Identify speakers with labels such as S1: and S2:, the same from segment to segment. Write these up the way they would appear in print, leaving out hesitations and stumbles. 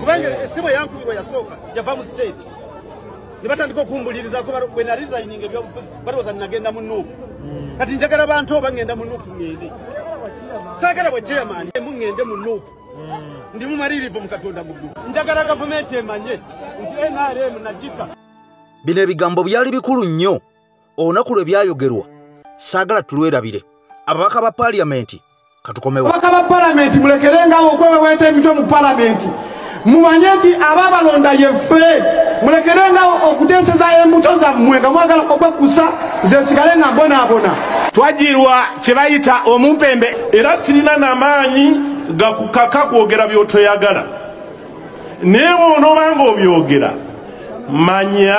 S1: kubanga esimu yankubirwa yasooka yava mu state ne batandika okumbuliriza ko bwe naliza ininge byobufuzi balowooza nagenda mu Nuupu kati njagala bantu bangenda mu Nuupu ngende saagala bwe chairman mungende mu Nuupu ndi mumalirivu mu Katonda mugulu njagala gavumenti emanye nti NRM najita.
S2: Bino ebigambo byali bikulu nnyo olunaku lwe byayogerwa saagala tulwerabire. Ababaka ba parliamenti katukomewo. Ababaka ba parliamenti mulekerengawo okweweweeta emitwe mu parliamenti mumanye nti ababalonda yeffe mulekerengawo okuteeseza embuto zammwe nga mwagala okwekusa zesigale nga mbonaabona.
S3: Twajirwa kye bayita omumpembe era sirina n'amaanyi gakukaka kwogera by'otoyagala naye bw'onoobanga obyogera manya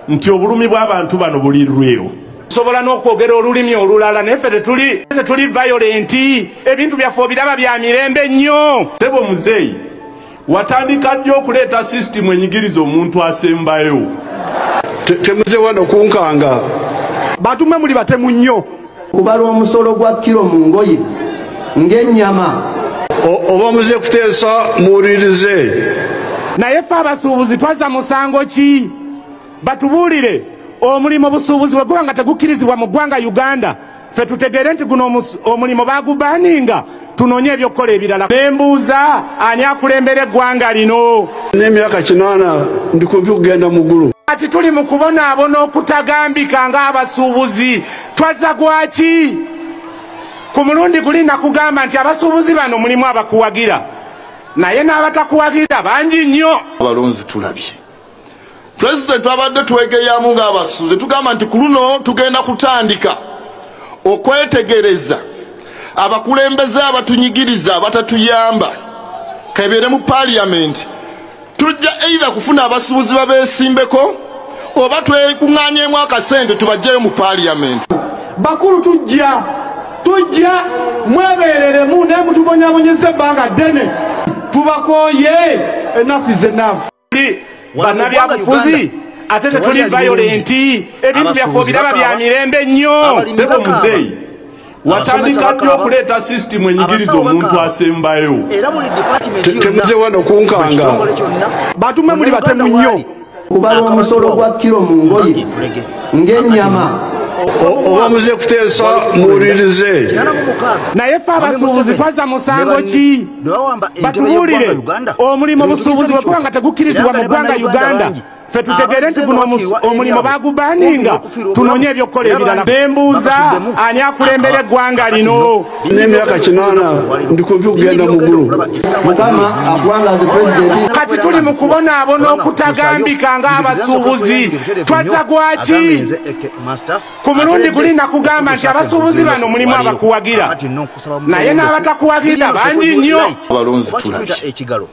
S3: nti obulumi bw'abantu bano bulirwewo. Sobola n'okwogera olulimi olulala naye ffe tetuli violenti ebintu byaffe obiraba bya mirembe nnyo. Tebo muzeeyi watandika ddi okuleeta sisitimu enyigiriza omuntu asembayo?
S4: Temuze wano kunkanga
S3: batume muli batemu nnyo.
S5: Kubala omusolo gwa kilo mu ngoye ng'ennyama
S4: oba muze kuteesa muwulirize.
S3: Naye ffe abasuubuzi twaza musango ki? Batubuulire omulimo busuubuzi bwe guba nga tegukkirizibwa mu ggwanga Uganda ffe tutegeere nti guno omulimo bagubaninga tunoonye ebyokukola ebirala. Nembuuza ani akulembera eggwanga lino?
S4: N'emyaka 8 ndi kumpi kugenda mu ggulu.
S3: Kati tuli mu kubonaabona okutagambika ng'abasuubuzi twaza gwaki? Ku mulundi guli nakugamba nti abasuubuzi bano mulimu abakuwagira naye n'abatakuwagira bangi nnyo.
S4: Abalonzi tulabye President abadde twegeyamu ng'abasuubuzi tugamba nti ku luno tugenda kutandika okwetegereza abakulembeze abatunyigiriza abatatuyamba kabeere mu parliament. Tujja either kufuna abasuubuzi babeesimbeko oba twekuŋŋaanyeemu akasente tubajjayo mu parliament.
S3: Bakulu tujja mwebeereremu naye mutubonyabonyeza ebbanga ddene tubakooye enough is enough. Bannabyabufuzi ate tetuli violenti ebintu byaffe obiraba bya mirembe nnyo.
S4: Tebo muzeeyi watandika ddi okuleeta sisitimu enyigiriza omuntu asembayo? Temuze wano kunkanga
S3: batume muli batemu nnyo.
S5: Kubala omusolo gwa kilo mu ngoye ng'ennyama
S4: oba muze kuteesa muwulirize.
S3: Naye ffe abasuubuzi twaza musango ki? Batubuulire omulimo busuubuzi bwe guba nga tegukkirizibwa mu ggwanga Uganda ffe tutegeere nti guno omulimo bagubaninga tunoonye ebyokukola ebirala. Nembuuza ani akulembera eggwanga lino?
S4: N'emyaka 8 ndi kumpi kugenda mu ggulu.
S5: Mukama akuwangaze president.
S3: Kati tuli mu kubonaabona okutagambika ng'abasuubuzi twaza gwaki? Ku mulundi guli nakugamba nti abasuubuzi bano mulimu abakuwagira naye n'abatakuwagira bangi nnyo.
S4: Abalonzi tulabye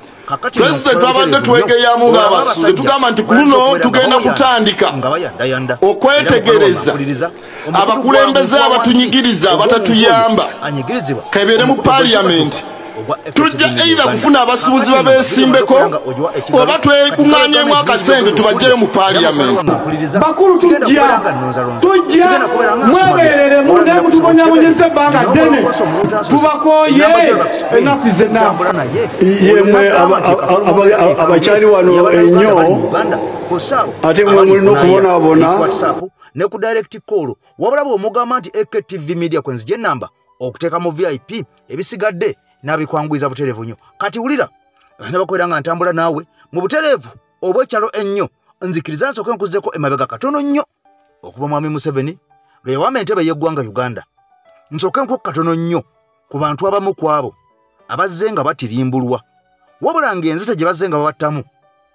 S4: President abadde twegeyamu ng'abasuubuzi tugamba nti ku luno tugenda kutandika okwetegereza abakulembeze abatunyigiriza abatatuyamba kabeere mu parliament. Tujja either kufuna abasuubuzi babeesimbeko oba twekuŋŋaanyeemu akasente tubajjayo mu parliament.
S3: Bakulu tujja mwebeereremu naye mutubonyabonyeza ebbanga ddene tubakooye enough is enough.
S4: Yemwe abakyali wano ennyo ate mwe mulina okubonaabona
S2: ne ku direct call wabula bw'omugamba nti AKTV Media kwenzije namba okuteeka mu VIP ebisigadde n'abikwanguiza buterevu nnyo. Kati wulira nabakwera nga ntambula naawe mu buterevu obw'ekyalo ennyo nzikiriza nsooke nkuzzeko emabega katono nnyo okuva mwami Museveni lwe yawamba entebe y'eggwanga Uganda. Nsooke nkuko katono nnyo ku bantu abamu ku abo abazze nga batirimbulwa wabula ng'enzita gye bazze nga babattamu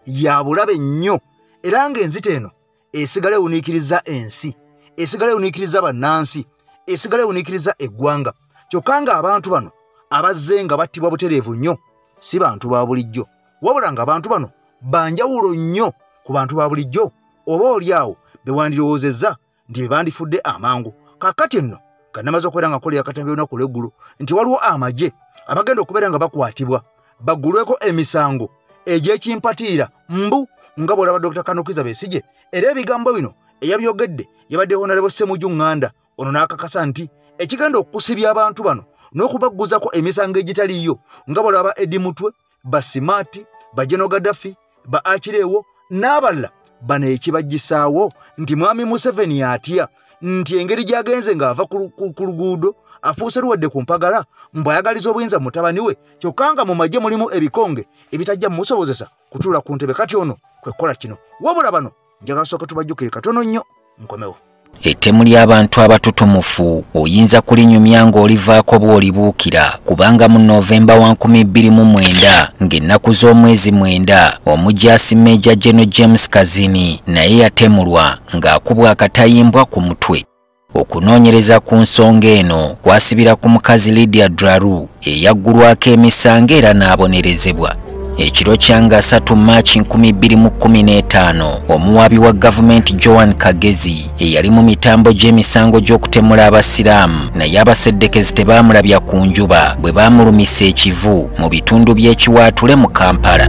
S2: ya bulabe nnyo era ng'enzita eno esigala ewuniikiriza ensi, esigala ewuniikiriza bannansi, esigala ewuniikiriza eggwanga. Kyokka nga abantu bano abazze nga battibwa butereevu nnyo si bantu ba bulijjo wabula nga abantu bano banjawulo nnyo ku bantu ba bulijjo oba oliawo be wandirowoozezza nti be bandifudde amangu. Kaakati enno nga namaze okubeera nga kolera akatambi olunaku lw'eggulu nti waliwo amagye abagenda okubeera nga bakwatibwa baggulweko emisango egy'ekimpatiira mbu nga bw'olaba Dr. Kanukiza Besigye era ebigambo bino eyabyogedde yabadde Honorable Ssemujju Nganda ono n'akakasa nti ekigenda okusibya abantu bano n'okubagguzako emisango egitaliyo nga bw'olaba Eddie Mutwe, Basimaati, ba General Gaddafi, ba Achirewo n'abalala bano ekibajjisaawo nti mwami Museveni atya nti engeri gy'agenze ng'ava ku luguudo afuuse luwadde ku mpagala mbwayagaliza obuyinza mutabani we kyokka nga mu magye mulimu ebikonge ebitajja mumusobozesa kutuula ku ntebe kati ono kwekola kino wabula bano njagala sooka tubajjukire katono nnyo nkomewo.
S6: Ettemu ly'abantu abatutumufu oyinza kulinyumya ng'olivaako bw'olibuukira kubanga mu Novemba wa 2009 ng'ennaku z'omwezi 9 omujaasi Major General James Kazini naye yatemulwa ng'akubwa akatayimbwa ku mutwe. Okunoonyereza ku nsonga eno kwasibira ku mukazi Lydia Draru eyaggulwako emisango era n'abonerezebwa. Ekiro kyanga 3 Maachi 2015 omuwaabi wa gavumenti Joan Kagezi eyali mu mitambo gy'emisango gy'okutemula abasiraamu naye abaseddekezi tebaamulabya ku njuba bwe baamulumisa ekivu mu bitundu by'ekiwaatule mu Kampala.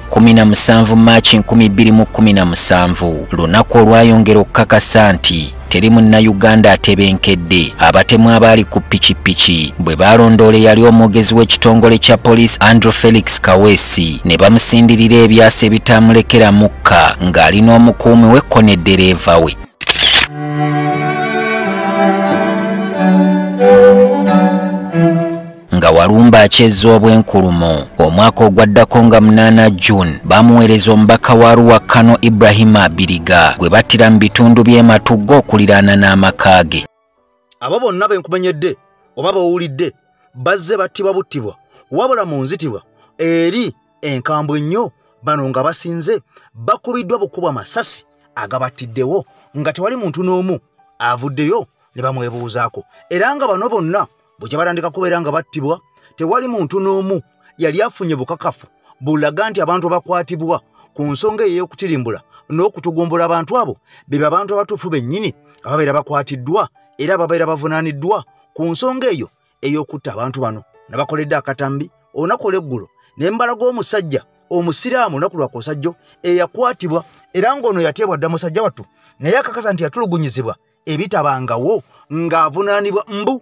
S6: Kumina musanvu Maachi 2017 lunaku olwayongera okukakasa nti teri munnayuganda atebenkedde abatemu abaali ku pikipiki bwe balondoole yali omwogezi w'ekitongole kya poliisi Andrew Felix Kaweesi ne bamusindirira ebyasa ebitamulekera mukka ng'ali n'omukuumi we ko n'eddereeva we. Nga Walumba akyezza obwenkulumo omwaka ogwaddako nga 8 June bamuweereza omubaka wa Arua Kano Ibrahim Abiriga gwe battira mu bitundu by'e Matugga okuliraana n'amaka ge.
S2: Abo bonna benkumenyedde oba bawulidde bazze battibwa buttibwa wabula mu nzitibwa eri enkambwe ennyo bano nga basinze bakubiddwa bukubwa masasi agabattiddewo nga tewali muntu n'omu avuddeyo ne bamwebuuzaako era nga bano bonna bwe batandika kubeera nga battibwa tewali muntu n'omu yali afunye bukakafu bulaga nti abantu bakwatibwa ku nsonga ey'okutirimbula n'okutugumbula abantu abo be abantu abatuufu bennyini ababeera bakwatiddwa era ababeera bavunaaniddwa ku nsonga eyo ey'okutta abantu bano nabakoledde akatambi olunaku olw'eggulo n'embala g'omusajja omusiraamu olunaku lwakosajjo eyakwatibwa era ng'ono yateebwa dda musajja wattu naye akakasa nti yatulugunyizibwa ebitabangawo ng'avunaanibwa mbu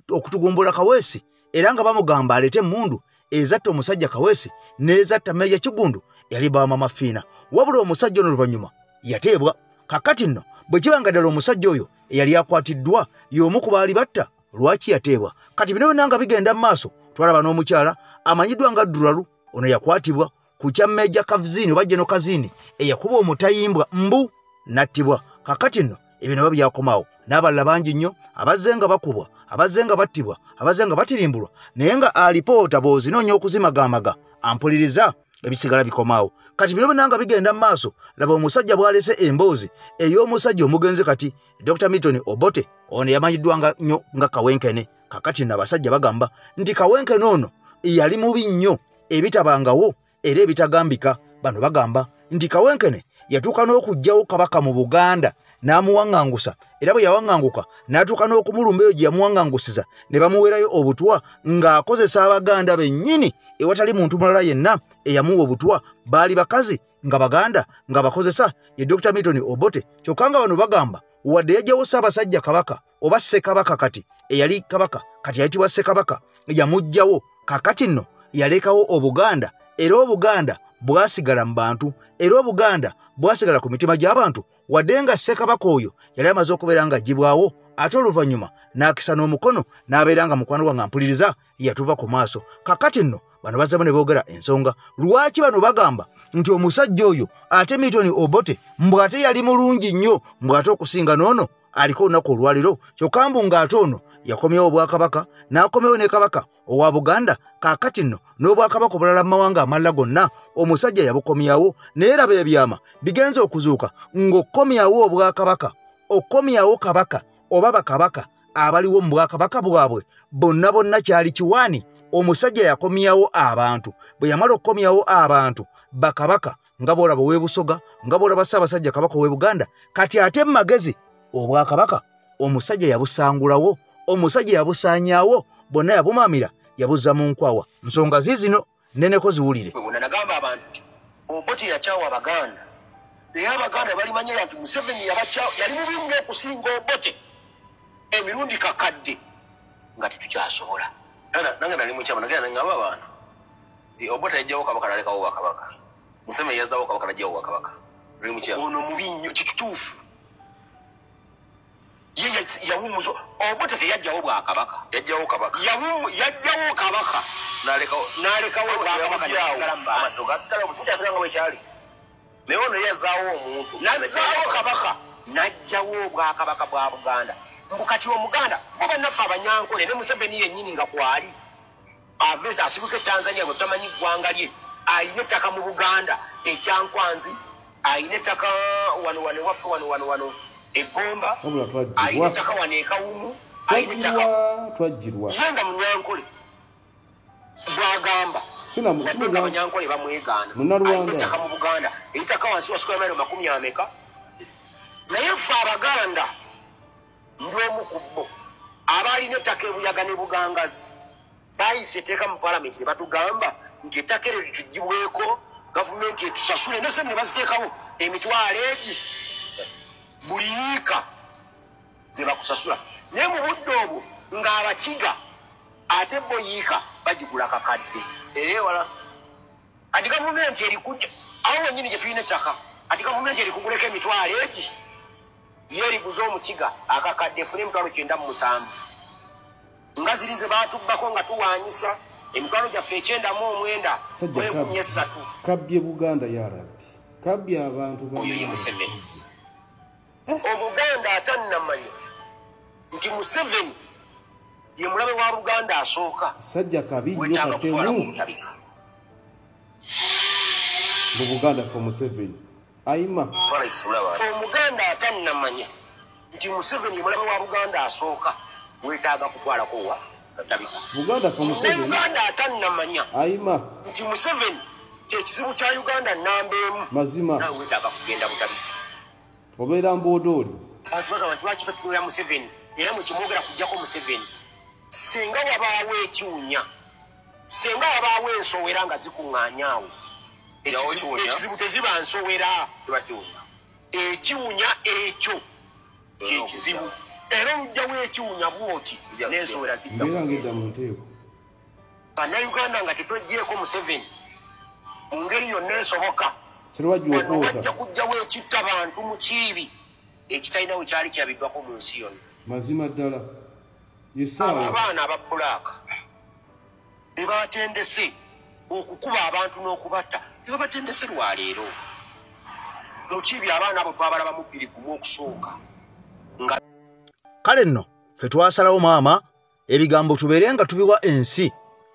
S2: okutugumbula Kaweesi era nga bamugamba alete emmundu ezatta omusajja Kaweesi n'ezatta Meja Kigundu yali bamama Fiina wabula omusajja ono oluvannyuma yateebwa kakati nno bwe kibanga ddala omusajja oyo eyali akwatiddwa y'omu ku baali batta lwaki yateebwa kati bino byonna nga bigenda mu maaso twalaba n'omukyala amanyiddwa nga Duralu ono yakwatibwa ku kya Meja Kavzini oba Jeno Kazini eyakuba omutayimbwa mbu nattibwa kakati nno ebyo nabyo byakomaawo n'abalala bangi nnyo abazze nga bakubwa abazze nga battibwa abazze nga batirimbulwa naye nga alipoota bw'ozinoonya okuzimagaamaga ampuliriza ebisigala bikomaawo kati bino byonna nga bigenda mu maaso laba omusajja bw'alese emboozi ey'omusajja omugenzi kati Dr. Milton Obote ono yamanyiddwa nnyo nga Kawenkene kakati nno abasajja bagamba nti Kawenkene ono yali mubi nnyo ebitabangawo era ebitagambika bano bagamba nti Kawenkene yatuuka n'okuggyawo kabaka mu Buganda n'amuwaŋŋangusa era bwe yawaŋŋanguka n'atuuka n'okumulumba eyo gye yamuwaŋŋangusiza ne bamuweerayo obutwa ng'akozesa Abaganda bennyini ewatali muntu mulala yenna eyamuwa obutwa baali bakazi nga Baganda nga bakozesa ye Dr. Milton Obote kyokka nga bano bagamba wadde yajjawo Ssaabasajja Kabaka oba Ssekabaka kati eyali kabaka kati yayitibwa Ssekabaka yamuggyawo kakati nno yalekawo Obuganda era Obuganda bwasigala mu bantu era Obuganda bwasigala ku mitima gy'abantu wadde nga Ssekabaka oyo yali amaze okubeera nga agibwawo ate oluvannyuma n'akisa n'omukono n'abeera nga mukwano gwa nga mpuliriza yatuva ku maaso kakati nno bano bazzamu ne boogera ensonga lwaki bano bagamba nti omusajja oyo ate Milton Obote mbw ate yali mulungi nnyo mbw ate okusinga n'ono aliko olunaku olwaliro kyokka mbu ng'ate ono yakomyewo obwakabaka n'akomyewo ne kabaka owa Buganda kakati nno n'obwakabaka obulala mu mawanga amalala gonna omusajja yabukomyawo naye laba ebyama bigenze okuzuuka ng'okomyawo obwakabaka okomyawo kabaka oba bakabaka abaliwo mu bwakabaka bwabwe bonna bonna kyali kiwaani omusajja yakomyawo abantu bwe yamala okukomyawo abantu bakabaka nga bwolaba ow'e Busoga nga bwolaba Ssaabasajja Kabaka ow'e Buganda kati ate mu magezi obwakabaka omusajja yabusangulawo omusajja yabusaanyaawo bonna yabumaamira yabuzza mu nkwawa nsonga ziizino neneko ziwulire
S7: nagamba abantu nti Obote yakyawa Abaganda Abaganda balimanya nti Museveni yali mubi nnyo okusinga Obote emirundi kakadde nga tetukyasobola. Nange nali mukyama nagenda ngamba abantu nti Obote yajjawo kabaka nalekawo Bwakabaka. Museveni yazzawo kabaka najjawo Bwakabaka. Nali mukyama. Ono mubi nnyo kituufu. Ye yawumuzo Obote teyajjawo Bwakabaka. Yajjawo kabaka. Yajjawo kabaka. Nalekawo Bwakabaka amasiro gasigala obutuuti asigala nga bwekyali. Leono yazaawo omuntu. Nazaawo kabaka. Najjawo Bwakabaka bwa Buganda. Mbukati omuganda kuba nafa Abanyankole ne Museveni yennyini nga kwali. Aveza asibuke Tanzania ngo tamanyi ggwanga lye. Ayine ettaka mu Buganda ekyankwanzi. Ayine ettaka wano. Egomba. Ayine ettaka wano ekawumu. Ayine ettaka.
S8: Twajjirwa.
S7: Yenga Munyankole. Bwagamba. Sina Abanyankole bamwegaana. Ayine ettaka mu Buganda. Ettaka wansi wa square mile 100. Naye ffe Abaganda ndiomu kubbo abalina ettaka ebuyaga ne Bugangazi bayise etteeka mu palamenti ne batugamba nti ettaka eryo litugibweko gavumenti etusasule ne sente ne baziteekawo emitwalo egi buli yiika ze bakusasula naye mu budde obwo ng'Abakiga ate bo yiika bagigula kakadde era ewala ati gavumenti erikujja awo wennyini gye tulina ettaka ati gavumenti erikuguleko emitwalo egi yeri guzo Omukiga akakadde efune emitwalo 97 nga ziri ze batubbako nga tuwanyisa emitwalo gyaffe 99
S8: kabye Buganda ya Rabbi kabye abantu
S7: oyo ye Museveni Omuganda atannamanya nti Museveni ye mulabe wa Buganda asooka
S8: sajja kabi nnyo katemu mu Buganda for Museveni Aima.
S7: Omuganda atannamanya nti Museveni mulabe wa Buganda asooka wetaaga kutwalako wa Tabika.
S8: Buganda for Museveni.
S7: Uganda atannamanya.
S8: Aima.
S7: Nti Museveni kyekizibu kya Uganda namba emu.
S8: Mazima.
S7: Nawe wetaaga kugenda Butabika.
S8: Obeera mbodooli.
S7: Abantu bakifatuula Museveni era mukimwogera kujjako Museveni. Singa wabaawo ekiwunya. Singa wabaawo ensowera nga zikuŋŋaanyaawo. Ekizibu teziba nsowera ekiwunya ekyo kyekizibu era olujjawo ekiwunya bwoti n'ensowera zidda Bannayuganda nga tetweggyeko Museveni mu ngeri yonna esoboka wajja kujjawo ekitta bantu mu kiibi ekitalina we kyali kirabiddwako mu nsi yonna
S8: mazima ddala
S7: abaana aba Bulaaka be batendese okukuba abantu n'okubatta tebabatendese lwaleero mukibi abaana abo twabalaba mu 2 okusooka
S2: kale nno ffe twasalawo maama ebigambo tubeere nga tubiwa ensi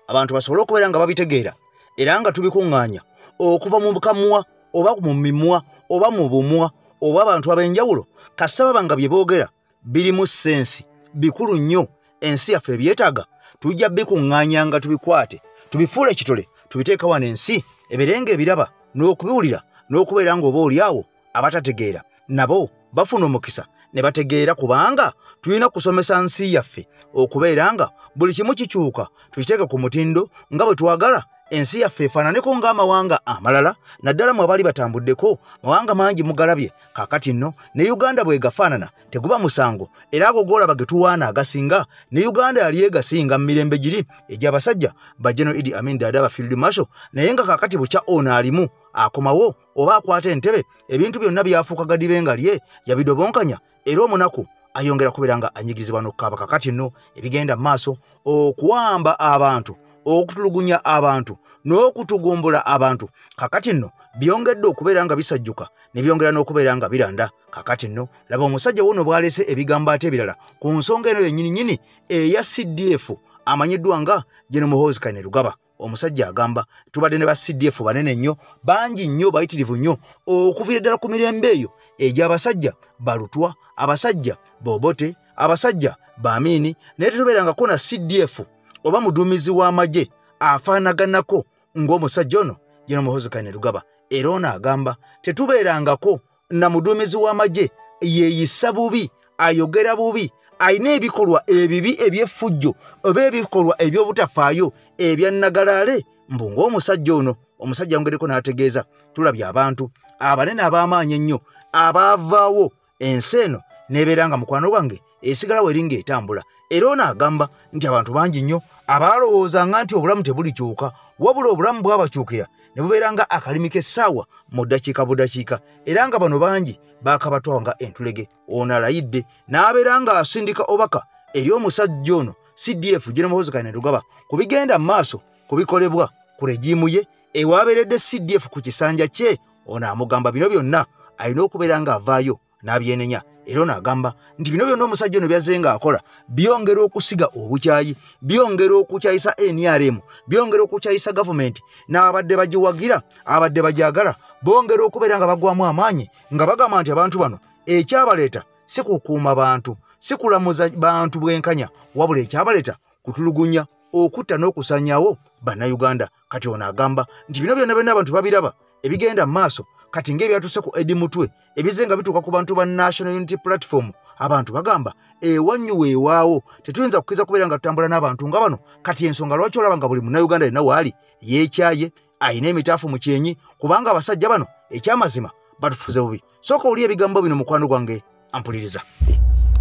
S2: abantu basobole okubeera nga babitegeera era nga tubikuŋŋaanya okuva mu bukamwa oba mu mimwa oba mu bumwa oba abantu ab'enjawulo kasita baba nga bye boogera birimu sensi bikulu nnyo ensi yaffe ebyetaaga tujja bikuŋŋaanya nga tubikwate tubifuule ekitole tubiteeka wano ensi ebirenga ebiraba n'okubiwulira n'okubeera ng'oba oliawo abatategeera nabo bafuna omukisa ne bategeera kubanga tulina kusomesa nsi yaffe okubeera nga buli kimu kikyuka tukiteeke ku mutindo nga bwe twagala ensi yaffe efaananeko ng'amawanga amalala naddala mu abaali batambuddeko mawanga mangi mugalabye kaakati nno ne Uganda bwe gafaanana teguba musango era ago goolaba ge tuwaana agasinga ne Uganda yali egasinga mu mirembe giri egy'abasajja ba General Idi Amin Dada ba Field Marshal naye nga kaakati bukya ono alimu akomawo oba akwata entebe ebintu byonna byafuuka gadibenga lye yabidobonkanya era omunaku ayongera kubeera nga anyigirizibwa n'okukaaba kaakati nno ebigenda mu maaso okuwamba abantu okutulugunya abantu n'okutugumbula abantu kakati nno byongedde okubeera nga bisajjuka ne byongera n'okubeera nga biranda kakati nno laba omusajja wono bw'aleese ebigambo ate ebirala ku nsonga eno yennyini eya CDF amanyiddwa nga General Muhoozi Kainerugaba omusajja agamba tubadde ne ba CDF banene nnyo bangi nnyo bayitirivu nnyo okuviira ddala ku mirembe eyo egy'abasajja balutwa abasajja Bobote abasajja Bamini naye tetubeerangako na CDF oba muduumizi w'amagye afaanaganako ng'omusajja ono General Muhoozi Kainerugaba era ono agamba tetubeerangako na muduumizi w'amagye yeeyisa bubi ayogera bubi ayina ebikolwa ebibi eby'effujjo oba ebikolwa eby'obutafaayo ebya nnagalaale mbu ng'omusajja ono omusajja yongereko n'ategeeza tulabye abantu abanene ab'amaanyi ennyo abaavaawo ensi eno n'ebeera nga mukwano gwange esigala weringa etambula. Era ono agamba nti abantu bangi nnyo abaalowoozanga nti obulamu tebulikyuka wabula obulamu bwabakyukira ne bubeera nga akalimi k'essaawa mu ddakiika budakiika, era nga bano bangi baakabatwawo nga entulege. Ono alayidde n'abeera nga asindika obaka eri omusajja ono CDF General Muhoozi Kainerugaba ku bigenda mu maaso kubikolebwa ku regimu ye ewabeeredde CDF ku kisanja kye. Ono amugamba bino byonna alina okubeera nga avaayo n'abyenenya. Era ono agamba nti bino byonna omusajja ono byazze nga akola byongera okusiga obukyayi, byongera okukyayisa NRM, byongera okukyayisa gavumenti n'abadde bagiwagira, abadde bajagala bongera okubeera nga bagwamu amaanyi nga bagamba nti abantu bano ekyabaleeta si kukuuma bantu, si kulamuza bantu bwenkanya, wabula ekyabaleeta kutulugunya, okutta n'okusanyaawo bannayuganda. Kati ono agamba nti bino byonna byonna abantu babiraba ebigenda mu maaso kati ng'ebyatuuse ku Eddie Mutwe ebize nga bituuka ku bantu ba National Unity Platform. Abantu bagamba ewannyu weewaawo tetuyinza kukkiriza kubeera nga tutambula n'abantu nga bano. Kati ensonga lwaki olaba nga buli munnayuganda yenna waali yeekyaye ayina emitaafu mu kyenyi, kubanga abasajja bano ekyamazima batufuze bubi. Sooka oli ebigambo bino mukwano gwange ampuliriza.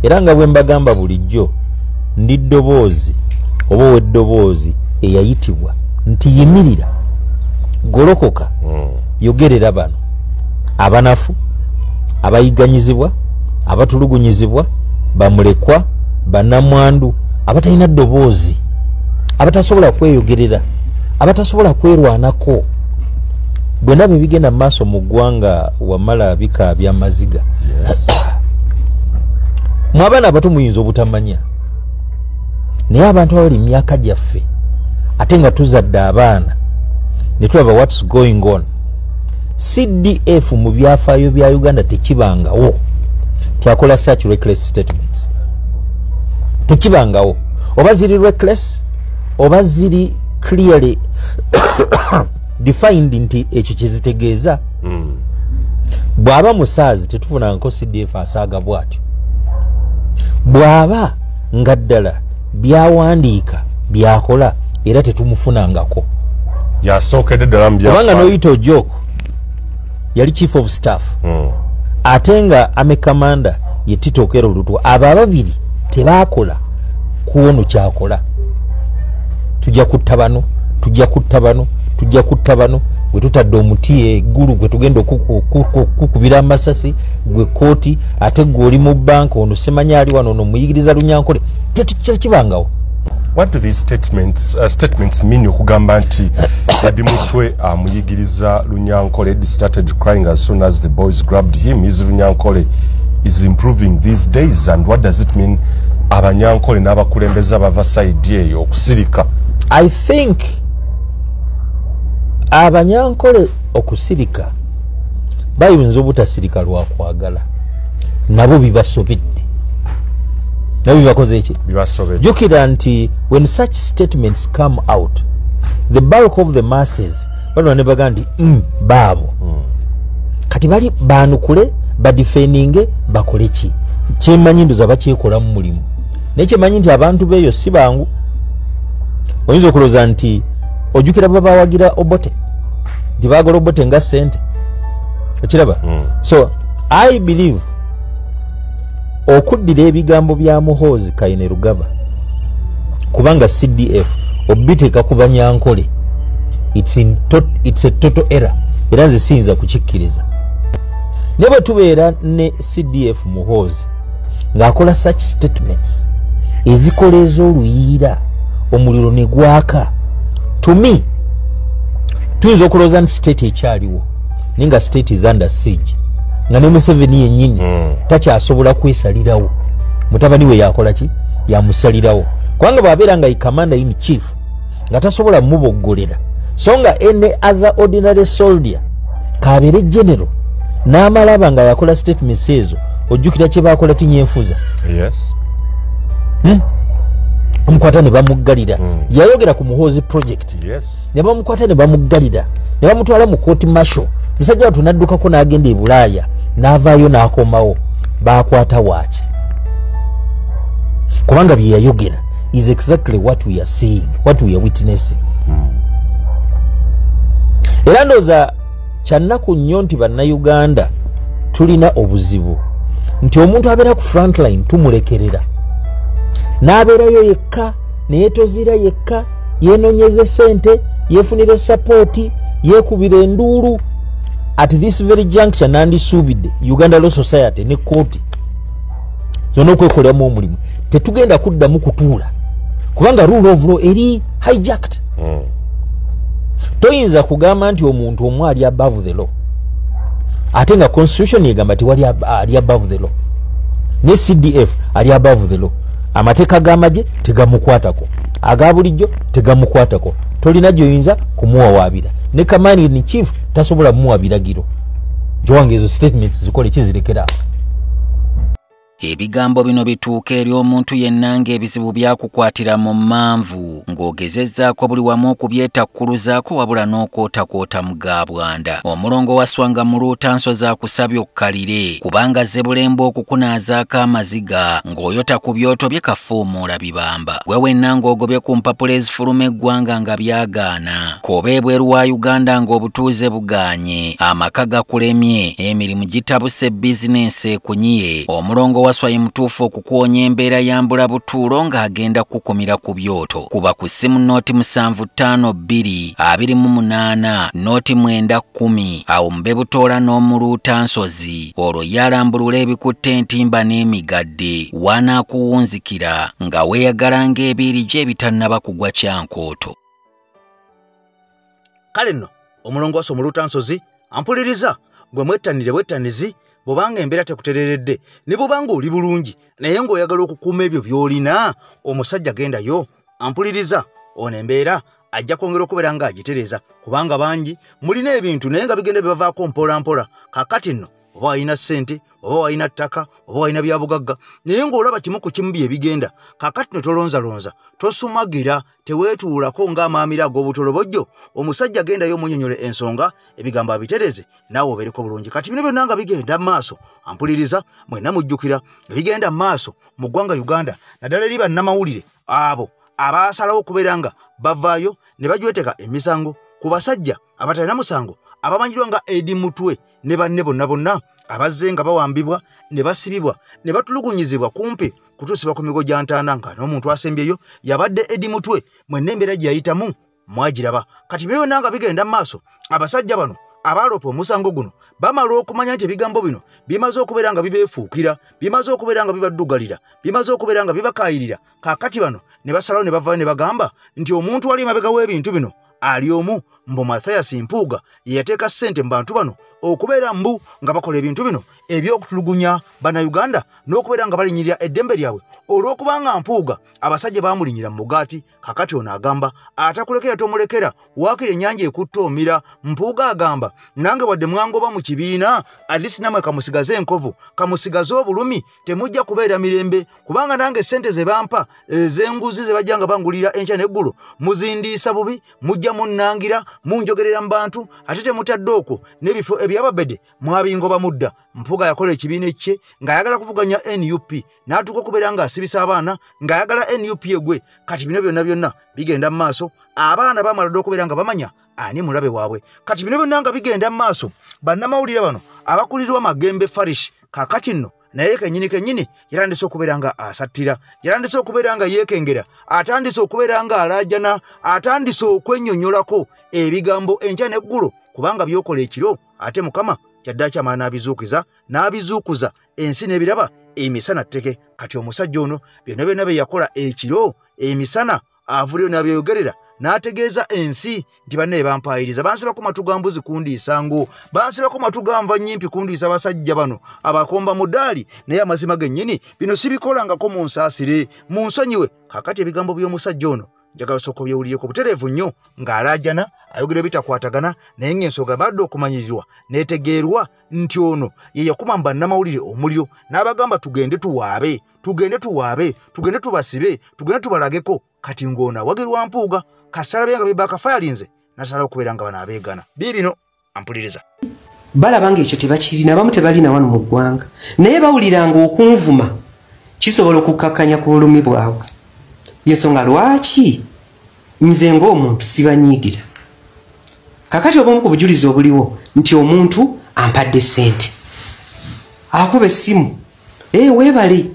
S9: Era nga bwe mbagamba bulijjo ndi ddoboozi oba ow'eddoboozi eyayitibwa nti yimirira, golokoka, yogerera bano abanafu, abayiganyizibwa, abatulugunyizibwa, bamulekwa, bannamwandu, abatalina ddoboozi, abatasobola kweyogerera, abatasobola kwerwanako. Bwena bwe bigenda mu maaso mu ggwanga wamala bika by'amaziga. Mu abaana abato muyinza obutamanya, naye abantu abali myaka gyaffe ate nga tuzadde abaana ne tulaba what's going on. CDF mu byafaayo bya Uganda tekibangawo kyakola such reckless statements. Tekibangawo oba ziri reckless oba ziri clearly defined nti ekyo kyezitegeeza. Bw'aba musaazi tetufuna nko CDF asaaga bw'atyo. Bw'aba nga ddala byawandiika byakola era tetumufunangako.
S3: Yasookedde ddala mu byafaayo.
S9: Kubanga n'oyita Ojoko yali chief of staff. Ate nga ame commander ye Tito Okello Lutwa. Abo ababiri tebaakola kuwono kyakola. Tujja kutta bano, tujja kutta bano, tujja kutta bano. Gwe tutadde omuti eggulu gwe tugenda okukubira amasasi, gwe kooti, ate gwe oli mu banka, ono semanya ali wano, ono muyigiriza Lunyankole. Tekibangawo.
S3: What do these statements mean? Okugamba nti Eddie Mutwe amuyigiriza Lunyankole. Eddie started crying as soon as the boys grabbed him. His Lunyankole is improving these days, and what does it mean abanyankole n'abakulembeza bava side eyo okusirika?
S9: I think abanyankole okusirika bayinza obutasirika lwakwagala, nabo bibasobedde, nabo bibakoze eki
S3: bibasobedde.
S9: Jukira nti when such statements come out, the bulk of the masses bano ne bagandi baabo kati bali banukule badifendinge bakole ki kyemanyi ndoza bakyekola mu mulimu nekyemanyi nti abantu beeyo si bangu. Oyinza okuloza nti ojukira baba wagira Obote dibagola Obote nga sente okiraba. So I believe okuddira ebigambo bya Muhoozi Kainerugaba kubanga CDF obiteeka ku Banyankole, it's a total error. Era nze siyinza kukikkiriza. Ne bwe tubeera ne CDF Muhoozi ng'akola such statements ezikoleeza oluyiira omuliro ne gwaka, to me tuyinza okulowooza nti state ekyaliwo naye nga state is under siege, nga ne Museveni yennyini takyasobola kwesalirawo. Mutabani we yakola ki? Yamusalirawo. Kubanga bw'abeera nga ye commander in chief nga tasobola muboggolera, so nga any other ordinary soldier kabeere general n'amalaba nga yakola statements ezo, ojjukira kye baakola tinyenfuza.
S3: Yes.
S9: Omukwata ne bamuggalira. Yayogera ku Muhoozi project.
S3: Yes.
S9: Ne bamukwata ne bamuggalira, ne bamutwala mu court martial. Musajja watu naddukako n'agenda e Bulaaya n'avaayo n'akomawo. Baakwata waaki? Kubanga bye yayogera is exactly what we are seeing, what we are witnessing. Era ndowooza kyannaku nnyo nti bannayuganda tulina obuzibu nti omuntu abeera ku frontline tumulekerera n'abeerayo yekka neyeetozira yekka yeenonyeze sente yeefunire sapooti yeekubira enduulu at this very juncture nandisuubidde Uganda Law Society ne kooti zonna okwekoleramu omulimu tetugenda kuddamu kutuula kubanga rule of law eri hijacked. Toyinza kugamba nti omuntu omu ali above the law ate nga constitution yegamba ti wali ali above the law ne CDF ali above the law. Amateeka g'amagye tegamukwatako aga bulijjo tegamukwatako tolina gyoyinza kumuwawaabira ne kamani ni chief tasobola muwa biragiro gyowange ezo statements zikole kizirekera.
S6: Ebigambo bino bituuka eri omuntu yenna ng'ebizibu byakukwatira mu manvu ng'ogezezzaako buli wamu okubyetakkuluzaako wabula n'okootakoota mu gaabwanda. Omulongo wa Swanga mu Luutanso zaakusabye okkalire kubanga Zebbulembo okukunaazaako amaziga ng'oyota ku byoto bye kafuumuula bibamba. Gwe wenna ng'ogobye ku mpapula ezifuluma eggwanga nga byagaana koba ebweru wa Uganda ng'obutuuze bugaanye amaka gakulemye emirimu gitabuse bizinensi ekunyiye. Omulongo waswaye mutuufu okukuwonya embeera yambula butuulo ng'agenda kukumira ku byoto. Kuba ku ssimu nooti 752228 nooti 910 awo mube butoola n'omuluutansozi olwo yalambulula ebikutte entimba n'emigadde wanaakuwunzikira nga weeyagala ng'ebiiri gye ebitannaba kugwa kyankooto.
S2: Kale nno omulongo wase omuluutansozi ampuliriza gwe mwettanire bwettanizi bobanga embeera tekutereredde ne bobanga oli bulungi naye ng'oyagala okukuuma ebyo by'olina omusajja gendayo ampuliriza ono embeera ajja kwongera okubeera ng'agitereza kubanga bangi mulina ebintu naye nga bigenda bibavaako mpola mpola. Kaakati nno oba walina ssente oba walina ttaka oba walina byabugagga naye ng'olaba kimu ku kimu bye bigenda kaakati ne tolonzalonza tosumagira teweetuulako ng'amaamira ag'obutolobojjo. Omusajja gendayo omunyonyole ensonga ebigambo abitereze naawe obeereko bulungi. Kati bino byonna nga bigenda mu maaso ampuliriza mwenna mujjukira ebigenda mu maaso mu ggwanga Uganda naddala eri bannamawulire abo abaasalawo okubeera nga bavaayo ne bajweteka emisango ku basajja abatalina musango abamanyirwa nga Edi Mutwe ne banne bonna bonna abazze nga bawambibwa ne basibibwa ne batulugunyizibwa kumpi kutuusibwa ku migo gya ntaana nga n'omuntu asembyeyo yabadde Edi Mutwe mwenna embeera gye yayitamu mwagiraba. Kati bino byonna nga bigenda mu maaso abasajja bano abaloopa omusango guno bamala okumanya nti ebigambo bino bimaze okubeera nga bibeefuukira bimaze okubeera nga bibaddugalira bimaze okubeera nga bibakaayirira. Kaakati bano ne basalawo ne bavaayo ne bagamba nti omuntu wali emabega w'ebintu bino ali omu mbu Mathias Mpuuga ye yateeka ssente mu bantu bano okubeera mbu nga bakola ebintu bino eby'okutulugunya bannayuganda n'okubeera nga balinyirira eddembe lyabwe olw'okubanga Mpuuga abasajja baamulinyira mu mugaati. Kakati ono agamba atakulekera tomulekera waakiri ennyanja ekutta omira. Mpuuga agamba nange wadde mwangoba mu kibiina alisi namwe kamusigaze enkovu kamusigaze obulumi temujja kubeera mirembe kubanga nange ssente ze bampa ez'enguzi ze bajja nga bangulira enkya n'eggulu muzindiisa bubi mujja munnangira munjogerera mu bantu ate temutadde okwo n'ebifo ebyababedde mwabingoba mudda. Mpuuga yakola ekibiina kye ng'ayagala kuvuganya NUP n'atuuka okubeera ng'asibisa abaana ng'ayagala NUP egwe. Kati bino byonna byonna bigenda mu maaso abaana bamala dde okubeera nga bamanya ani mulabe waabwe. Kati bino byonna nga bigenda mu maaso bannamawulire bano abakulirwa Magembe Farish kaakati nno naye kennyini yatandise okubeera nga asattira yatandise okubeera nga yeekengera atandise okubeera nga alaajana atandise okwennyonnyolako ebigambo enkya n'eggulo kubanga byokola ekiro ate Mukama kyadda kyamala n'abizuukuza ensi n'ebiraba emisana tteke. Kati omusajja ono byonna byonna bye yakola ekiro emisana avuliro n'abyeyogerera n'ategeeza ensi nti banne bampayiriza bansiba ku matu ga mbuzi kundiisa ngo bansiba ku matu ga nva nnyimpi kundiisa abasajja bano abakomba mu ddaali naye amazima gennyini bino sibikolangako mu nsaasire mu nsonyiwe. Kaakati ebigambo by'omusajja ono njagala osooka obyewulireko butereevu nnyo ng'alaajana ayogera bitakwatagana naye ng'ensonga badde okumanyirirwa neetegeerwa nti ono ye yakuma mu bannamawulire omuliro n'abagamba tugende tuwaabe tugende tubasibe tugende tubalageko. Kati ng'ona wagirwa Mpuuga kasala byenga bibakafayalinze nasala okubeera nga bano abeegana biibino ampuliriza
S10: balabanga ekyo tebakirina abamu tebalina wano mu ggwanga naye bawuliranga okunvuma kisobola okukakkanya ku bulumi bwabwe. Yensonga lwaki nze ng'omuntu sibanyiigira kakati obumu ku bujulizi obuliwo nti omuntu ampadde ssente akuba essimu weebale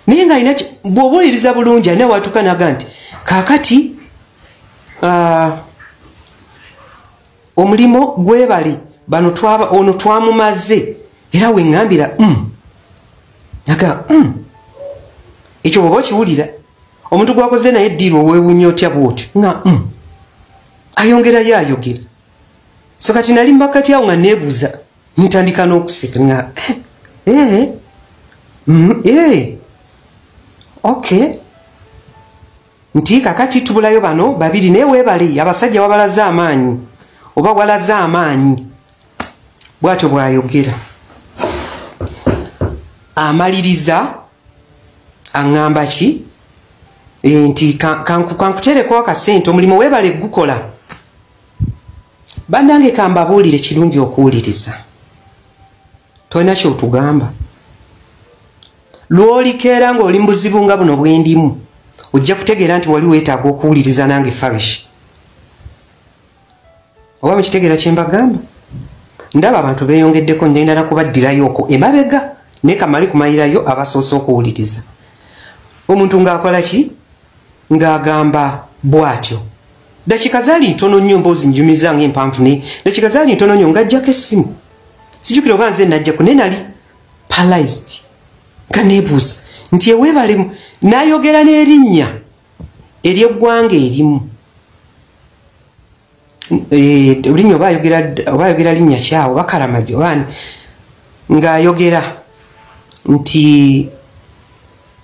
S10: naye nga alina bw'obuuliriza bulungi alina waatukanaga nti kakati omulimo gwebale bano ono twamumaze era weŋŋambira naga ekyo bw'oba okiwulira omuntu gwakoze naye eddiiro oweewuunya otya bw'otyo nga ayongerayo ayogera so kati nali mbakati awo nga neebuuza ntandika n'okuseka nga okay nti kakati tubulayo bano babiri naye weebale abasajja wabalaze amaanyi oba walaze amaanyi bw'atyo bw'ayogera amaliriza aŋŋamba ki nti kankutereko akasente omulimu weebale gukola bannange kambabuulire kirungi okuwuliriza tolina kyotugamba lw'olikeera ng'oli mu buzibu nga buno bwendimu ojja kutegeera nti wali weetaaga okuwuliriza nange farish oba mukitegeera kye mbagamba ndaba abantu beeyongeddeko ngenda nakubaddirayooko emabega naye kamale kumayirayo abasoose okuwuliriza omuntu ng'akola ki ng'agamba bw'atyo dakika zaali ntono nnyo mboozi njumiza ng'empanvu naye dakika zaali ntono nnyo ng'ajjako essimu sijjukira oba nze najjako naye nali paralyzed nga neebuuza nti eweebale n'ayogera n'erinnya ery'eggwanga erimu erinnya oba ayogera linnya kyawe oba kalamagi obaani ng'ayogera nti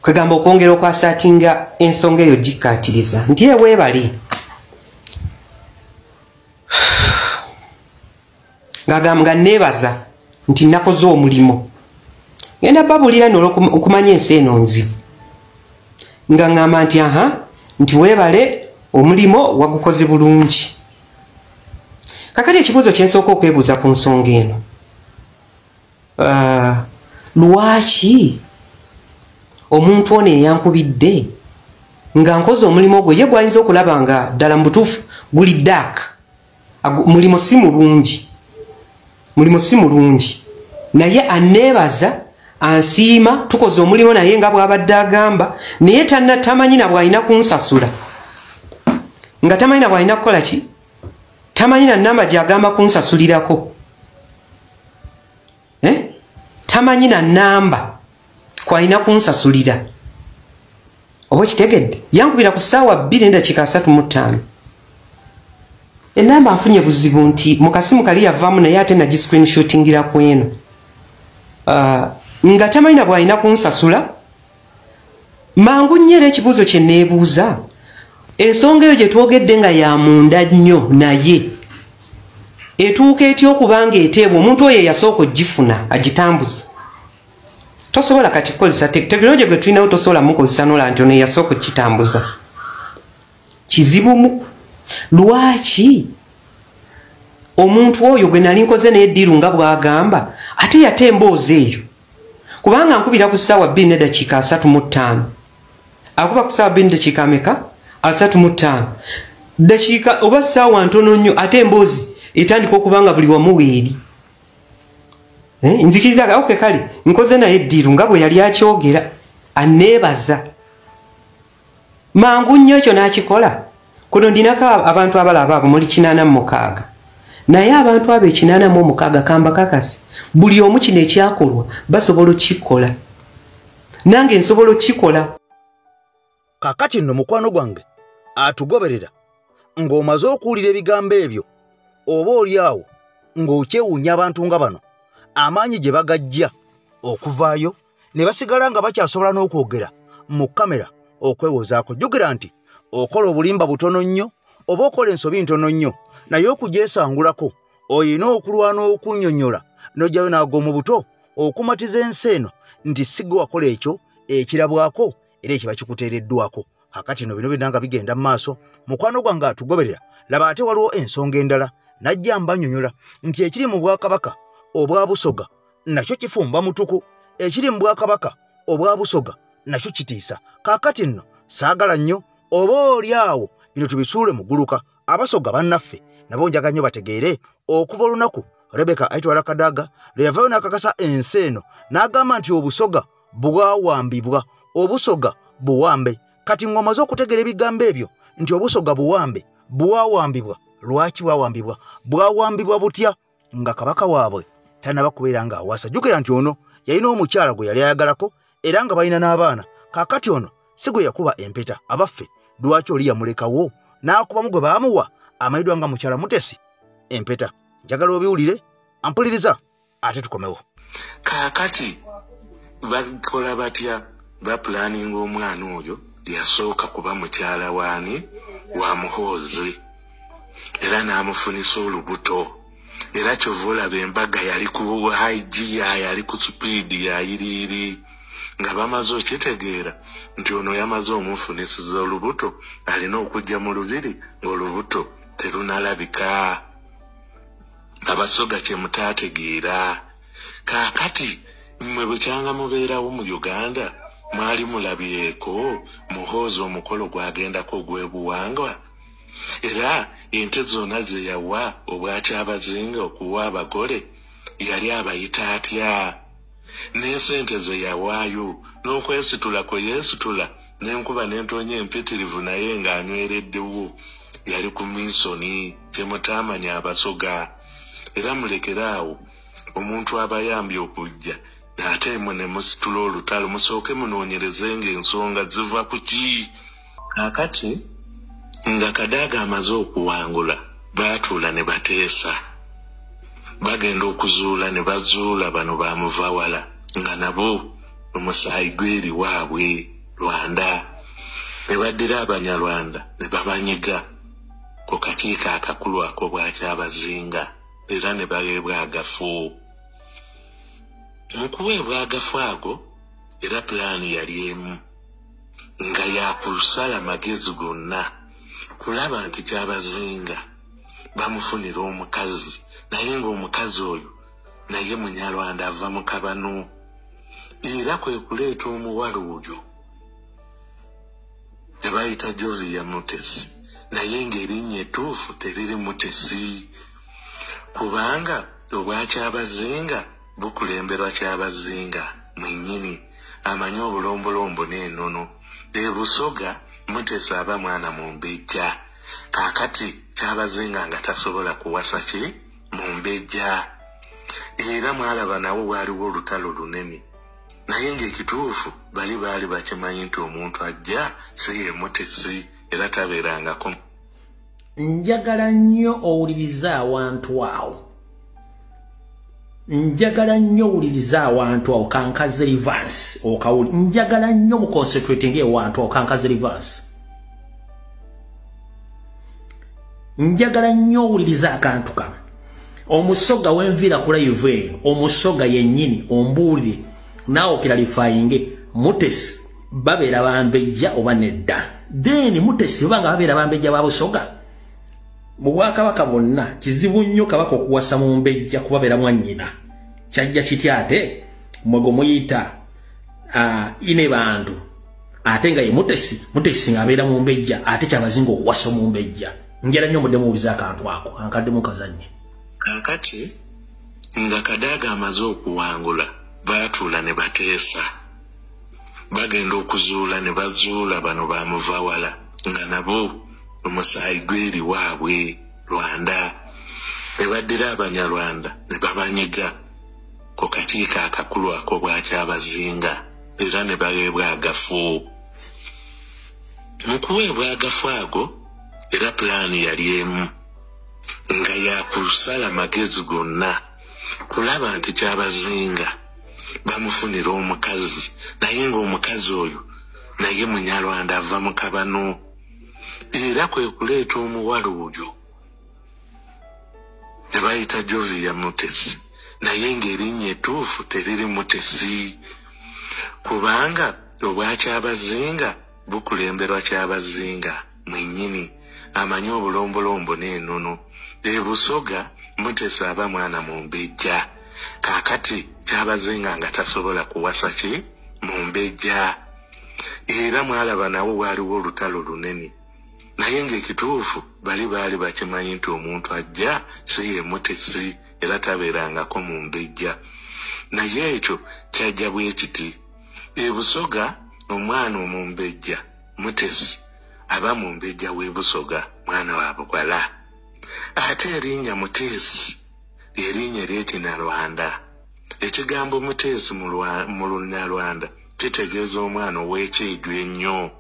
S10: kwegamba okwongera okwasaatinga ensonga eyo gikkaatiriza nti eweebale nga neebaza nti nakoze omulimo ngenda babulira n'okumanya ensi eno nzibu nga ŋŋamba nti nti weebale omulimo wagukoze bulungi kakati ekibuuzo kyensooka okwebuuza ku nsonga eno lwaki omuntu ono eyankubidde nga nkoze omulimo gwe ye gwayinza okulaba nga ddala mu butuufu guli daaka mulimo si mulungi naye aneebaza ansiima tukoze omulimo naye nga bw'abadde agamba naye tamanyi na bw'alina kunsasula nga tamanyi na bw'alina kukola ki tamanyi na namba gy'agamba kunsasulirako tamanyi na namba kwalina kunsasulira oba kitegedde yankubira ku ssaawa 2:35 enamba nfunye buzibu nti mukasimu kali yavaamu naye ate nagiscreenshootingira ku eno nga tamanyi na bw'alina kunsasula mangu nnyo era ekibuuzo kye neebuuza ensonga eyo gye twogedde nga ya munda nnyo naye etuuka etya okubanga eteebwa omuntu oyo eyasooka ogifuna agitambuza tosobola kati kukozesa tekinologiya gwe tulinawo tosobola mukozesa nola nti ono eyasooka okukitambuza kizibumu lwaki omuntu oyo gwe nali nkoze naye eddiiru nga bw'agamba ate yate emboozi eyo kubanga nkubira ku ssaawa 2:35 akuba ku ssaawa 2:35 dakiika oba ssaawa ntono nnyo ate emboozi etandika okubanga buli wamu weeri nzikiriza oke kale nkoze naye eddiiru nga bwe yali akyogera aneebaza mangu nnyo ekyo n'akikola kuno ndinako abantu abalaba abo muli 86 naye abantu abo 86 kamba kakasi buli omu kino ekyakolwa basobola okukikola nange nsobola okukikola
S2: kakati nno mukwano gwange atugoberera ng'omaze okuwulira ebigambo ebyo oba oli awo ng'okyewuunya abantu nga bano amaanyi gye bagajja okuvaayo ne basigala nga bakyasobola n'okwogera mu kamera okwewozaako jjukira nti okola obulimba butono nnyo oba okola ensobi ntono nnyo naye okugyesangulako oyina okulwana okunnyonnyola n'ojjayo n'ag'omu buto okumatiza ensi eno nti si gwe wakola ekyo ekirabwako era ekiba kikuteereddwako kakati no bino byonna nga bigenda mu maaso mukwano gwange atugoberera laba ate waliwo ensonga endala najja mbannyonnyola nti ekiri mu bwakabaka obwa Busoga nakyo kifumba mutuku ekiri mu bwakabaka obwa Busoga nakyo kitiisa kakati nno saagala nnyo oba oli awo bino tubisuule mu gguluka abasoga bannaffe nabo njaga nnyo bategeere okuva olunaku Rebecca aitwala Kadaga leyavayo n'akakasa ensi eno n'agamba nti obusoga bwawambibwa obusoga buwambe kati ngoma z'okutegeera ebigambo ebyo nti obusoga buwambe bwawambibwa lwaki bwawambibwa butya nga kabaka waabwe tanaba kubeera nga awasa jjukira nti ono yalina omukyala gwe yali ayagalako era nga balina n'abaana kaakati ono si gwe yakuba empeta abaffe lwaki oli yamulekawo n'akubamu gwe baamuwa amayiddwa nga mukyala Mutesi empeta njagala obiwulire ampuliriza ate tukomewo
S11: kaakati bakola batya bapulaninga omwana oyo yasooka kuba mukyala waani wa Muhoozi era n'amufunisa olubuto era kyova olaba embaga yali ku haigiya yali ku supiidi yayiriiri nga bamaze okitegeera nti ono yamaze omufunisiza olubuto alina okujja mu lubiri ng'olubuto terunalabika abasoga kye mutaategeera kaakati mmwe bukyanga mubeerawo mu Uganda mwali mulabyeko Muhoozi omukolo gwagendako ogw'ebuwangwa era ente zonna ze yawa obwakyabazinga okuwa abagole yali abayita atya n'esente ze yawaayo n'okwesitula kwe yeesitula n'enkuba n'entonya empitirivu naye ng'anywereddewo yali ku minsoni kye mutaamanya abasoga era mulekeraawo omuntu abayambye okujja ate mmwe ne musitula olutalo musooke munoonyerezenga ensonga ziva ku ki kaakati nga Kadaga amaze okuwangula baatuula ne bateesa bagenda okuzuula ne bazuula bano bamuvawala nga nabo omusaayi gweri waabwe Lwanda ne baddira Abanyarwanda ne babanyiga ku kakiiko akakulu ako bwakyabazinga era ne baweebwa agafu mu kuweebwa agafu ago era pulaani yali emu nga yakusala amagezi gonna kulaba nti kyabazinga bamufunira omukazi naye ng'omukazi oyo naye Munyarwanda ava mu kabano era kwe kuleeta omuwala oyo ebayita Jovia Mutesi naye ng'erinnya ettuufu teriri Mutesi kubanga obwakyabazinga bukulemberwa Kyabazinga mwennyini amanyi obulombolombo n'ennono ebusoga Mutesi aba mwana mu mbejja kaakati Kyabazinga nga tasobola kuwasa ki mu mbejja era mwalaba nawo waaliwo olutalo lunene naye ng'ekituufu baali bakimanyi nti omuntu ajja si ye Mutesi era tabeerangako.
S12: Njagala nnyo owuliriza awantu awo njagala nnyo owuliriza awantu awo kankaze reverse okawuli njagala nnyo mu concentrating ewantu awo kankaze reverse njagala nnyo owuliriza akantu kano omusoga wenvira ku live omusoga yennyini ombuulire naawe okiralifayinge Mutesi babeera bambejja oba nedda then Mutesi obanga babeera bambejja babusoga mu Bwakabaka bonna kizibu nnyo kabaka okuwasa mu mbejja kubabeera mwannyina kyajja kitya ate mwego muyita ine bantu ate nga ye Mutesi ng'abeera mu mbejja ate Kyabazinga okuwasa mu mbejja njala nnyo mudde muwuliza akantu ako ankaddemu kazannye
S11: kaakati nga Kadaga amaze okuwangula baatuula ne bateesa bagenda okuzuula ne bazuula bano bamuvawala nga nabo omusaayi gweri waabwe Lwanda ne baddira Abanyarwanda ne babanyiga ku kakiiko akakulu ako bwakyabazinga era ne baweebwa agafu mu kuweebwa agafu ago era pulaani yali emu nga yakusala amagezi gonna kulaba nti Kyabazinga bamufunira omukazi naye ng'omukazi oyo naye Munyarwanda ava mu kabano era kwe kuleeta omuwala oyo ebayita Jovia Mutesi naye ng'erinnya ettuufu teriri Mutesi kubanga obwakyabazinga bukulemberwa Kyabazinga mwennyini amanyi obulombolombo n'ennono ebusoga Mutesi aba mwana mu mbejja kaakati Kyabazinga nga tasobola kuwasa ki mu mbejja era mwalaba nawo waaliwo olutalo lunene naye ng'ekituufu bali baali bakimanyi nti omuntu ajja si ye Mutesi era tabeerangako mu mbejja. Naye ekyo kyajja bwe kiti. E Busoga omwana omumbejja Mutesi aba mu mbejja w'e Busoga mwana wa bukwala. Ate erinnya Mutesi erinnya ery'Ekinnarwanda. Ekigambo Mutesi mu Lunnarwanda kitegeeza omwana ow'ekyejo ennyo.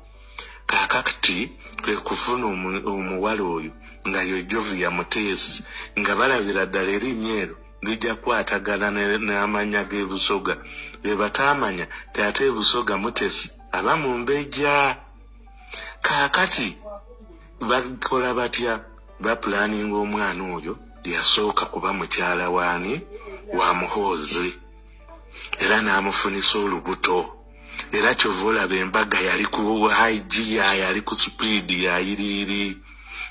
S11: Kaakati kwe kufuna omuwala oyo nga yo Jovia Mutesi nga balabira ddala erinnya eryo lijja kukwatagana n'amannya g'e Busoga. Be bataamanya te ate e Busoga Mutesi aba mu mbejja. Kaakati bakola batya? Bapulaninga omwana oyo yasooka kuba mukyala waani wa Muhoozi era n'amufunisa olubuto. Era kyova olaba embaga yali ku IG yali ku speed yayiriiri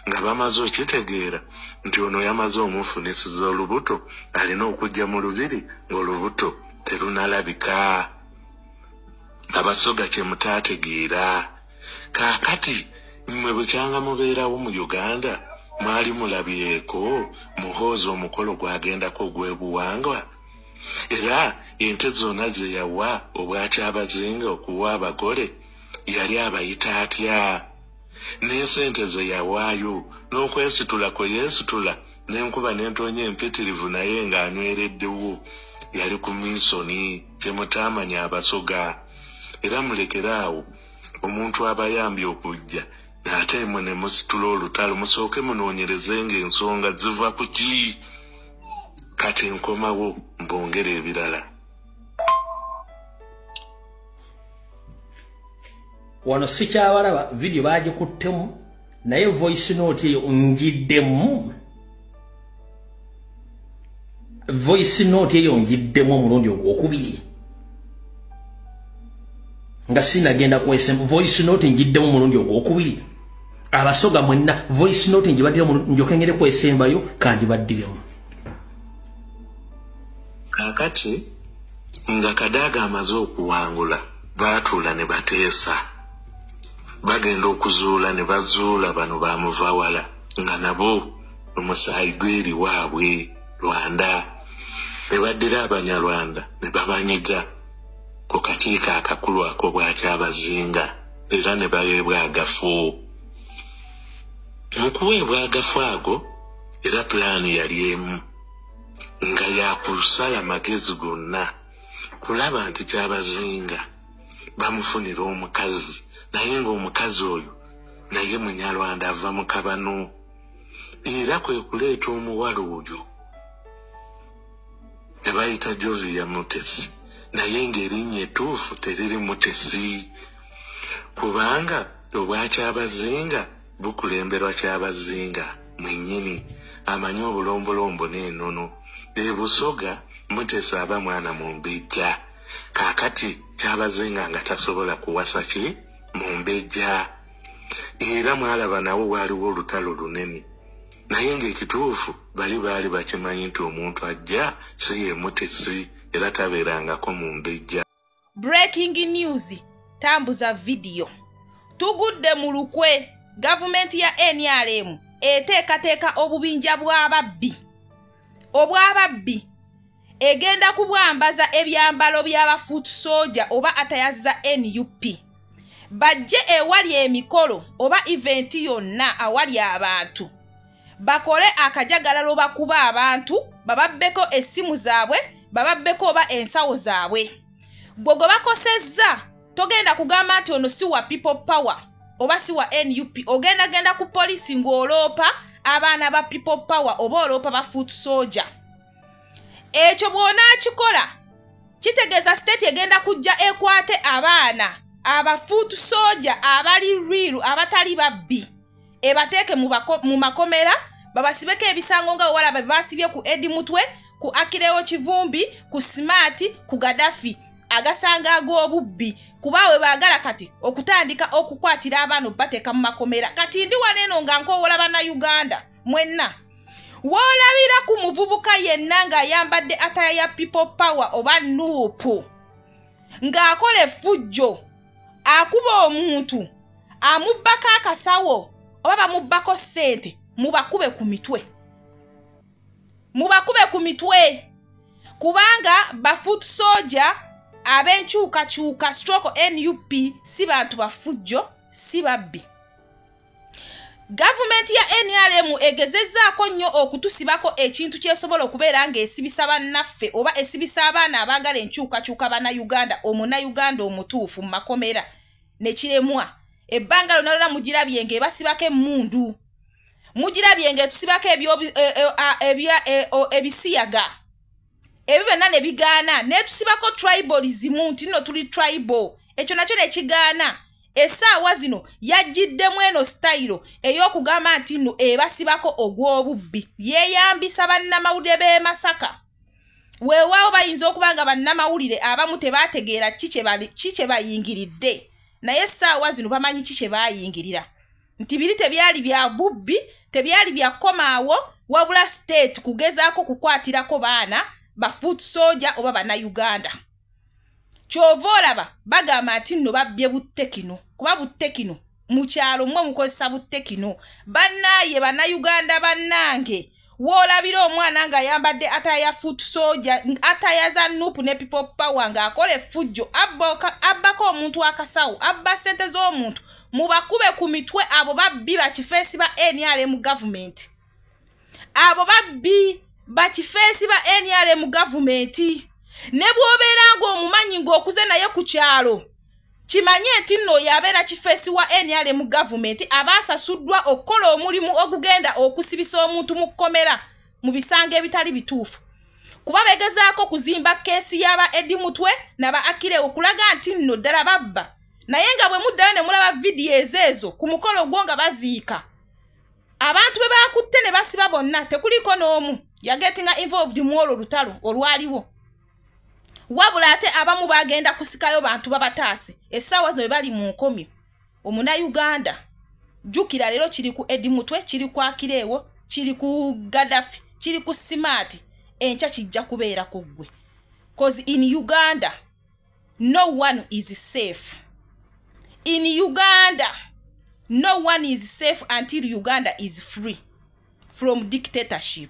S11: nga bamaze okitegeera nti ono yamaze omufunisiza olubuto alina okujja mu lubiri ng'olubuto terunalabika. Abasoga kye mutaategeera. Kaakati mmwe bukyanga mubeerawo mu Uganda mwali mulabyeko Muhoozi omukolo gwagendako ogw'ebuwangwa. Era ente zonna ze yawa obwakyabazinga okuwa abagole yali abayita atya? N'esente ze yawaayo n'okwesitula kwe yeesitula n'enkuba n'entonya empitirivu naye ng'anywereddewo yali ku minsoni kye mutaamanya Abasoga. Era mulekeraawo omuntu abayambye okujja ate mmwe ne musitula olutalo musooke munoonyerezenga ensonga ziva ku ki. Kati nkomawo mbongere ebirala.
S12: Wano sikyabalaba video bagikuttemu naye voice note eyo njiddemu. Voice note eyo njiddemu omulundi ogwokubiri. Nga sinagenda kwesemba voice note njiddemu omulundi ogwokubiri. Abasoga mwenna voice note njibaddemu njokengere kwesembayo kanjibaddiremu.
S11: Kaakati nga Kadaga amaze okuwangula baatuula ne bateesa. Bagenda okuzuula ne bazuula bano bamuvawala nga nabo omusaayi gweri waabwe Lwanda. Ne baddira Abanyarwanda ne babanyiga ku kakiiko akakulu ako bwakyabazinga era ne baweebwa agafu. Mu kuweebwa agafu ago era pulaani yali emu nga yakusala magezi gonna kulaba nti Kyabazinga bamufunira omukazi naye ng'omukazi oyo naye Munyarwanda ava mu kabano era kwe kuleeta omuwala oyo ebayita Jovia Mutesi naye ng'erinnya ettuufu teriri Mutesi kubanga obwakyabazinga bukulemberwa Kyabazinga mwennyini amanyi obulombolombo n'ennono. E Busoga Mutesi aba mwana mu mbejja. Kaakati Kyabazinga nga tasobola kuwasa ki mu mbejja. Era mwalaba nawo waaliwo olutalo lunene. Naye ng'ekituufu baali bakimanyi nti omuntu ajja si ye Mutesi era tabeerangako mu mbejja.
S13: Breaking news, tambuza video. Tugudde mu lukwe, gavumenti ya NRM eteekateeka obubinja bw'ababbi. Obw'ababbi egenda kubwambaza ebyambalo by'abafoot soldier oba atayazza NUP. Bajje ewali emikolo oba event yonna awali abantu. Bakole akajagalalo bakuba abantu, bababbeko essimu zaabwe, bababbeko oba ensawo zaabwe. Gwe bakosezza, togenda kugamba nti ono si wa people power oba si wa NUP. Ogenda ku polisi ng'oloopa abaana ba people power oba oloopa ba foot soldier. Ekyo bwona akikola kitegeeza state egenda kujja ekwate abaana aba foot soldier abali real abatali babbi ebateeke mu makomera babasibeko ebisango nga wala basibye ku Edi Mutwe, ku Akirewo Kivumbi, ku Smart, ku Gaddafi agasanga ag'obubbi kubawe baagala kati okutandika okukwatira abaana bateeka mu makomera. Kati ndi waneno nga nkowola bana Uganda mwenna wolabira ku muvubuka yenna nga ayambadde ataya ya people power oba nuupu ng'akola effujjo akuba omuntu amubbako akasawo oba bamubbako ssente mubakube ku mitwe. Mubakube ku mitwe. Kubanga ba foot soldier abenchuka stroke NUP si bantu bafujjo si babbi. Government ya NRM egezezzaako nnyo okutusibako ekintu kyesobola okubeera ng'esibisa bannaffe oba esibisa abaana abaagala enkyukakyuka bannayuganda omunnayuganda omutuufu mu makomera ne kiremwa. Ebbanga lyonna mugirabye ng'ebasibako emmundu. Mugirabye ng'etusibako ebisiyaga. Ebyo byonna ne bigaana netusibako tribalism nti nno tuli tribal. Ekyo nakyo ne kigaana. Essaawa zino yajjiddemu eno style ey'okugamba nti nno ebasibako ogw'obubbi. Yeeyambisa bannamawulire b'e Masaka. Weewaawo bayinza okuba nga bannamawulire abamu tebaategeera ki kye bayingiridde. Naye essaawa zino bamanyi ki kye baayingirira. Nti biri tebyali bya bubbi, tebyali bya komaawo, wabula state kugezaako kukwatirako baana ba foot soldier oba bannayuganda. Kyova olaba bagamba nti nno babbye buttekino. Kuba buttekino mu kyalo mmwe mukozesa buttekino. Bannaaye bannayuganda bannange woolabira omwana ng'ayambadde ataya foot soldier ataya za nupu ne people power ng'akola effujjo abbako omuntu akasawo abba ssente z'omuntu mubakube ku mitwe abo babbi bakifeesi ba NRM government. Abo babbi bakifeesi ba NRM government. Ne bw'obeera ng'omumanyi ng'okuze naye ku kyalo kimanye nti nno yabeera kifeesi wa NRM government abaasasuddwa okukola omulimu ogugenda okusibisa omuntu mu kkomera mu bisanga ebitali bituufu. Kuba begezaako kuzimba keesi y'aba Eddie Mutwe n'aba Akile okulaga nti nno ddala babba. Naye nga bwe muddayo ne mulaba videos ezo ku mukolo gwo nga baziika. Abantu be baakutte ne basiba bonna tekuliko n'omu yagetinga involved mu olwo lutalo olwaliwo. Wabula ate abamu bagenda kusikayo bantu babataase. Essaawa zino bali mu nkomyo. Omunnayuganda jjukira leero kiri ku Eddie Mutwe, kiri ku Akileewo, kiri ku Gaddafi, kiri ku Smart. Enkya kijja kubeera ku ggwe. Cause in Uganda no one is safe. In Uganda no one is safe until Uganda is free from dictatorship.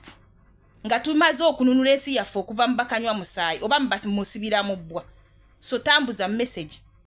S13: Nga tumaze okununula ensi yaffe okuva mu bakanywa musaayi oba musibira mu bbwa. So tambuza message